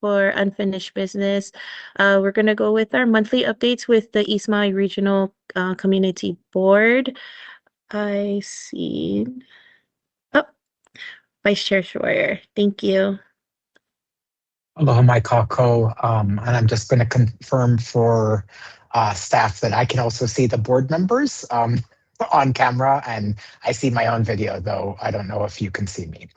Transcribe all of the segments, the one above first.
for unfinished business, we're going to go with our monthly updates with the East Maui Regional Community Board. I see. Oh, Vice Chair Shoyer, thank you. Aloha mai kako, and I'm just going to confirm for staff that I can also see the board members on camera, and I see my own video, though I don't know if you can see me.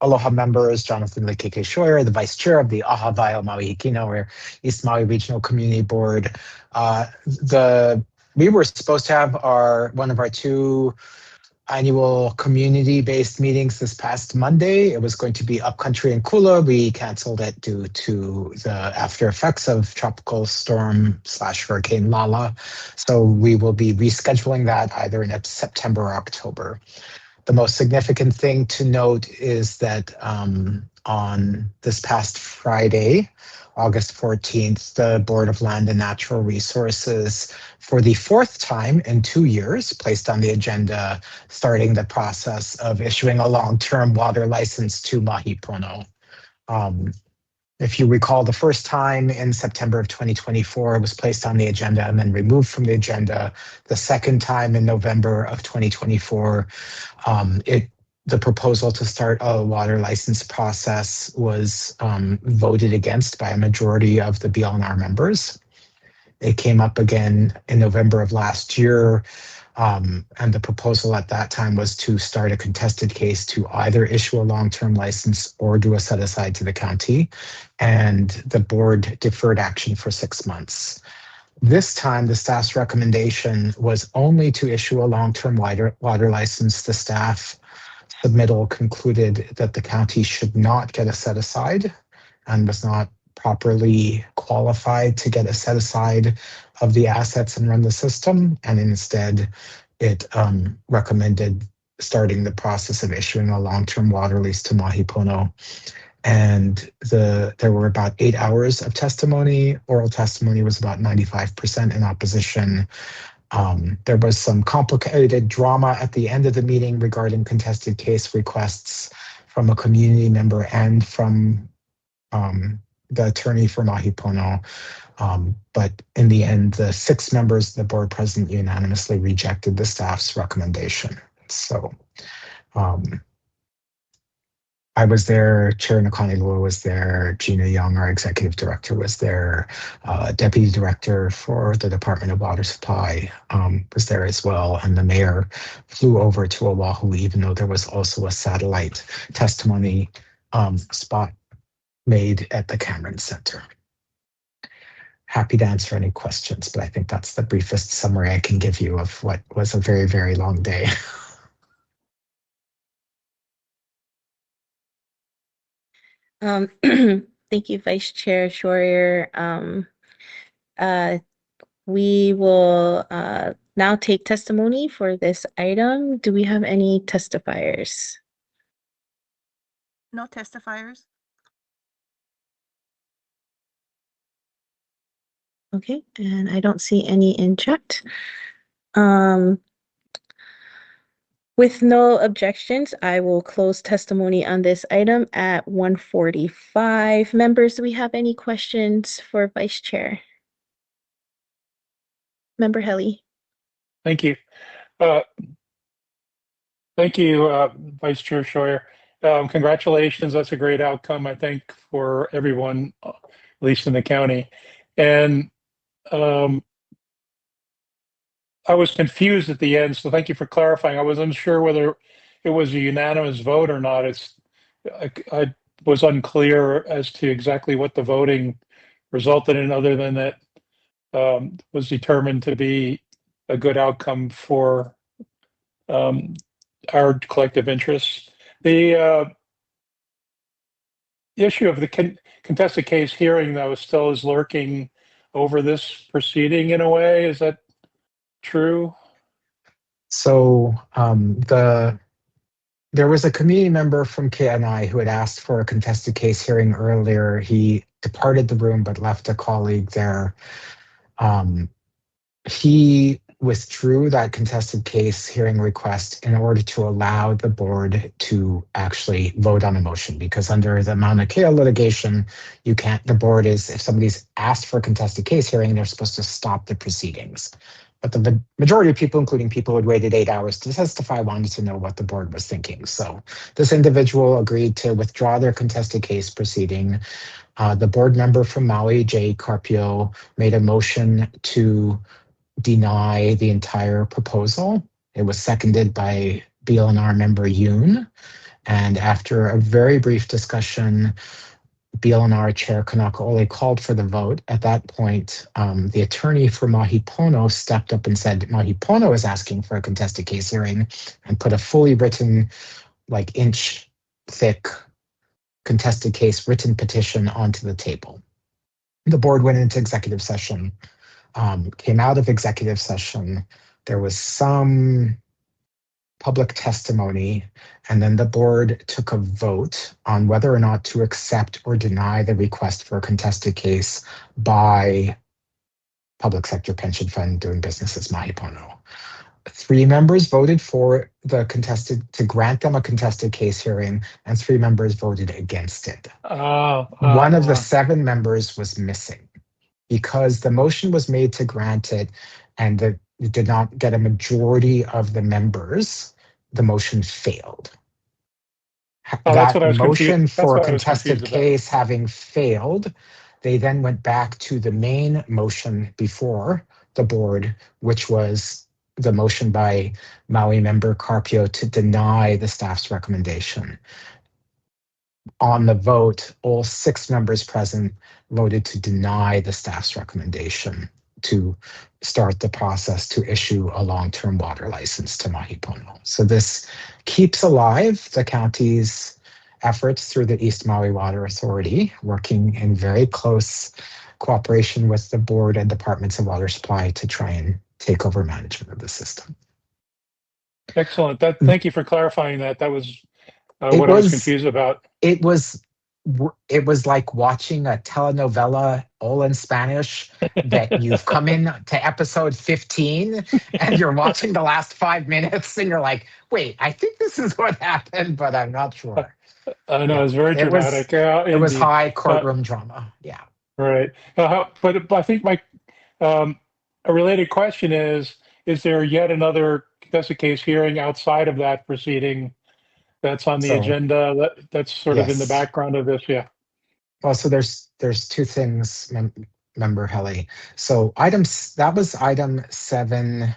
Aloha members, Jonathan Lekeke Shoyer, the Vice Chair of the Ahavai Maui Hikino, or East Maui Regional Community Board. We were supposed to have one of our 2 annual community-based meetings this past Monday. It was going to be upcountry in Kula. We canceled it due to the after effects of tropical storm/hurricane Lala. So we will be rescheduling that either in September or October. The most significant thing to note is that on this past Friday, August 14th, the Board of Land and Natural Resources, for the 4th time in 2 years, placed on the agenda starting the process of issuing a long-term water license to Mahi Pono. If you recall, the first time in September of 2024, it was placed on the agenda and then removed from the agenda. The second time in November of 2024, the proposal to start a water license process was voted against by a majority of the BLNR members. It came up again in November of last year, and the proposal at that time was to start a contested case to either issue a long-term license or do a set-aside to the county, and the board deferred action for 6 months. This time, the staff's recommendation was only to issue a long-term water license. The staff submittal concluded that the county should not get a set-aside and was not properly qualified to get a set-aside of the assets and run the system, and instead it recommended starting the process of issuing a long-term water lease to Mahi Pono. And there were about 8 hours of testimony. Oral testimony was about 95% in opposition. There was some complicated drama at the end of the meeting regarding contested case requests from a community member and from the attorney for Mahi Pono. But in the end, the 6 members of the board present unanimously rejected the staff's recommendation. So I was there, Chair Nakani Lua was there, Gina Young, our executive director, was there, deputy director for the Department of Water Supply was there as well, and the mayor flew over to Oahu, even though there was also a satellite testimony spot made at the Cameron Center. Happy to answer any questions, but I think that's the briefest summary I can give you of what was a very, very long day. Thank you, Vice Chair Shoyer. We will now take testimony for this item. Do we have any testifiers? No testifiers. Okay, and I don't see any in chat. With no objections, I will close testimony on this item at 1:45. Members, do we have any questions for Vice Chair? Member Helly. Thank you. Thank you, Vice Chair Shoyer. Congratulations. That's a great outcome, I think, for everyone, at least in the county. And I was confused at the end, so thank you for clarifying. I was unsure whether it was a unanimous vote or not. I was unclear as to exactly what the voting resulted in, other than that was determined to be a good outcome for our collective interests. The issue of the contested case hearing, though, still is lurking over this proceeding in a way. Is that true? So there was a community member from KNI who had asked for a contested case hearing earlier. He departed the room but left a colleague there. He withdrew that contested case hearing request in order to allow the board to actually vote on a motion, because under the Mauna Kea litigation, you can't, the board is, if somebody's asked for a contested case hearing, they're supposed to stop the proceedings. But the majority of people, including people who had waited 8 hours to testify, wanted to know what the board was thinking. So this individual agreed to withdraw their contested case proceeding. The board member from Maui, Jay Carpio, made a motion to deny the entire proposal. It was seconded by BLNR member Yoon. And after a very brief discussion, BLNR Chair Kanaka Ole called for the vote. At that point, the attorney for Mahi Pono stepped up and said Mahi Pono is asking for a contested case hearing, and put a fully written, like inch thick contested case written petition onto the table. The board went into executive session. Came out of executive session, there was some public testimony, and then the board took a vote on whether or not to accept or deny the request for a contested case by Public Sector Pension Fund doing business as Mahi Pono. 3 members voted for the contested, to grant them a contested case hearing, and 3 members voted against it. One of the 7 members was missing. Because the motion was made to grant it and it did not get a majority of the members, the motion failed. That's what I was motion confused. for a contested case having failed, they then went back to the main motion before the board, which was the motion by Maui member Carpio to deny the staff's recommendation. On the vote, all 6 members present voted to deny the staff's recommendation to start the process to issue a long-term water license to Mahi Pono. So this keeps alive the county's efforts through the East Maui Water Authority, working in very close cooperation with the board and departments of water supply to try and take over management of the system. Excellent. Thank you for clarifying that. That was what I was confused about. It was like watching a telenovela all in Spanish that you've come in to episode 15 and you're watching the last 5 minutes and you're like, wait, I think this is what happened, but I'm not sure. I know, it's very dramatic. It was high courtroom drama. Yeah. Right. But I think a related question is there yet another contested case hearing outside of that proceeding that's on the agenda that's sort of in the background of this? Yeah. Well, so there's 2 things, member Helly. So that was item 7D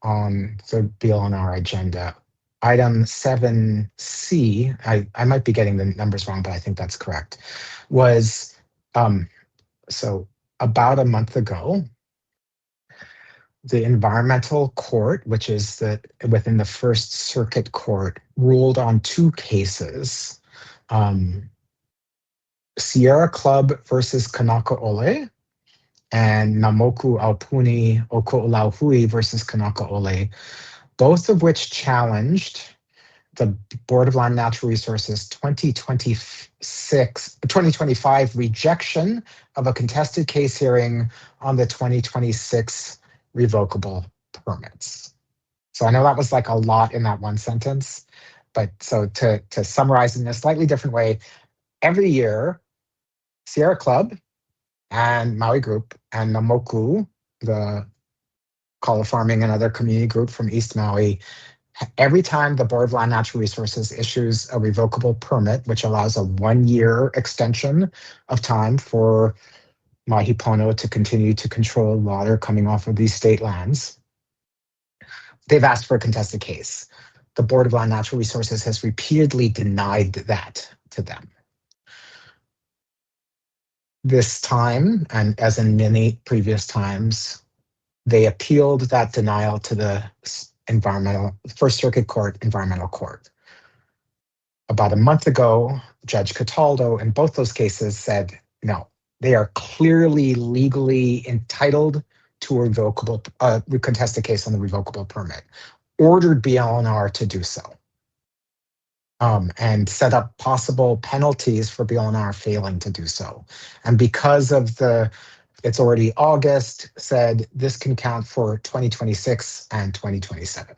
on the BLNR agenda. Item 7C, I might be getting the numbers wrong, but I think that's correct, was so about a month ago, the environmental court, which is within the First Circuit Court, ruled on 2 cases. Sierra Club versus Kanaka Ole and Namoku Aupuni Oko'olauhui versus Kanaka Ole, both of which challenged the Board of Land and Natural Resources 2025 rejection of a contested case hearing on the 2026 revocable permits. So I know that was like a lot in that one sentence, but so to summarize in a slightly different way, every year, Sierra Club and Maui Group and Namoku, the Kala Farming and other community group from East Maui, every time the Board of Land and Natural Resources issues a revocable permit, which allows a 1-year extension of time for Mahi Pono to continue to control water coming off of these state lands, they've asked for a contested case. The Board of Land and Natural Resources has repeatedly denied that to them. This time, and as in many previous times, they appealed that denial to the First Circuit Court Environmental Court. About a month ago, Judge Cataldo in both those cases said, no, they are clearly legally entitled to a revocable, contested case on the revocable permit, ordered BLNR to do so, and set up possible penalties for BLNR failing to do so. And because of the it's already August, said this can count for 2026 and 2027.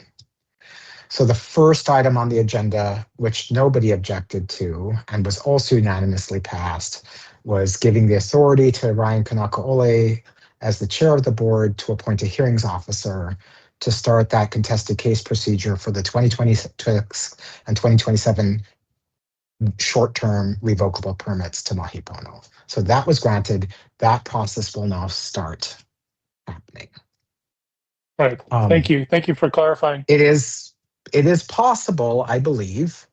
So the first item on the agenda, which nobody objected to and was also unanimously passed, was giving the authority to Ryan Kanakaole as the chair of the board to appoint a hearings officer to start that contested case procedure for the 2026 and 2027 short-term revocable permits to Mahi Pono. So that was granted. That process will now start happening. Right. Thank you. Thank you for clarifying. It is possible, I believe,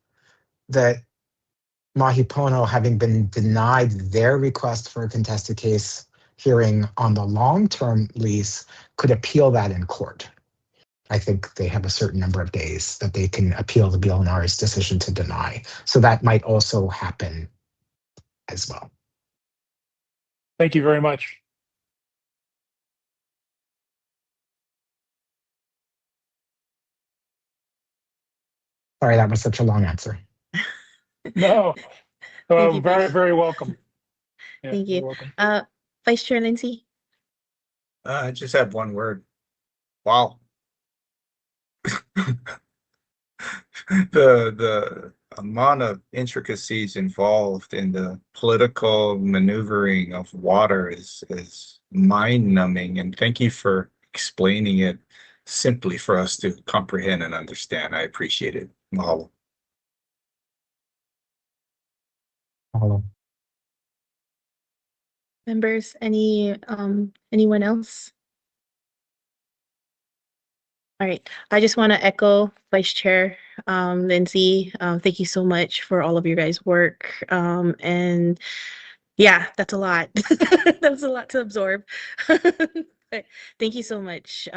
that Mahi Pono, having been denied their request for a contested case hearing on the long-term lease, could appeal that in court. I think they have a certain number of days that they can appeal the BLNR's decision to deny. So that might also happen as well. Thank you very much. Sorry, that was such a long answer. No, Thank you, very, Vice. very welcome. Yeah, Thank you're you. welcome. Vice Chair Lindsay. I just have one word. Wow. The amount of intricacies involved in the political maneuvering of water is mind-numbing, and thank you for explaining it simply for us to comprehend and understand. I appreciate it. Mahalo. Mahalo. Members, anyone else? All right. I just want to echo Vice Chair Lindsay. Thank you so much for all of your guys' work. And yeah, that's a lot. That's a lot to absorb. But thank you so much.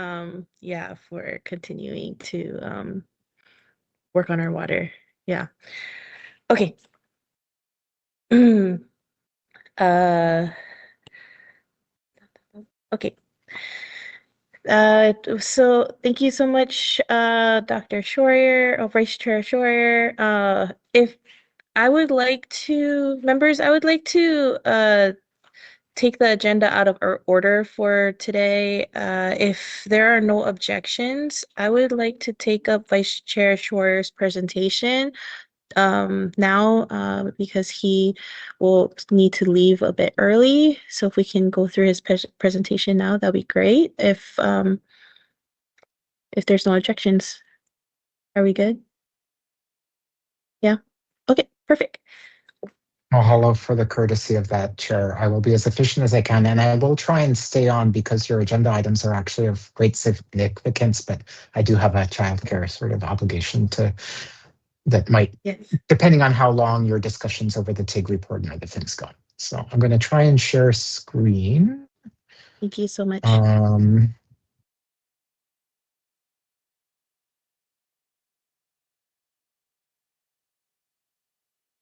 Yeah, for continuing to work on our water. Yeah. Okay. Okay. So thank you so much, Dr. Shoyer, or Vice Chair Shoyer. If I would like to, members, I would like to take the agenda out of order for today. If there are no objections, I would like to take up Vice Chair Shoyer's presentation now because he will need to leave a bit early. So if we can go through his presentation now, that'd be great. If there's no objections, are we good? Yeah. Okay, perfect. Mahalo for the courtesy of that, Chair. I will be as efficient as I can, and I will try and stay on because your agenda items are actually of great significance, but I do have a childcare sort of obligation that might, Yes. depending on how long your discussions over the TIG report and other things go. So I'm going to try and share screen. Thank you so much.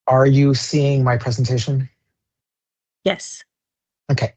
Are you seeing my presentation? Yes. Okay.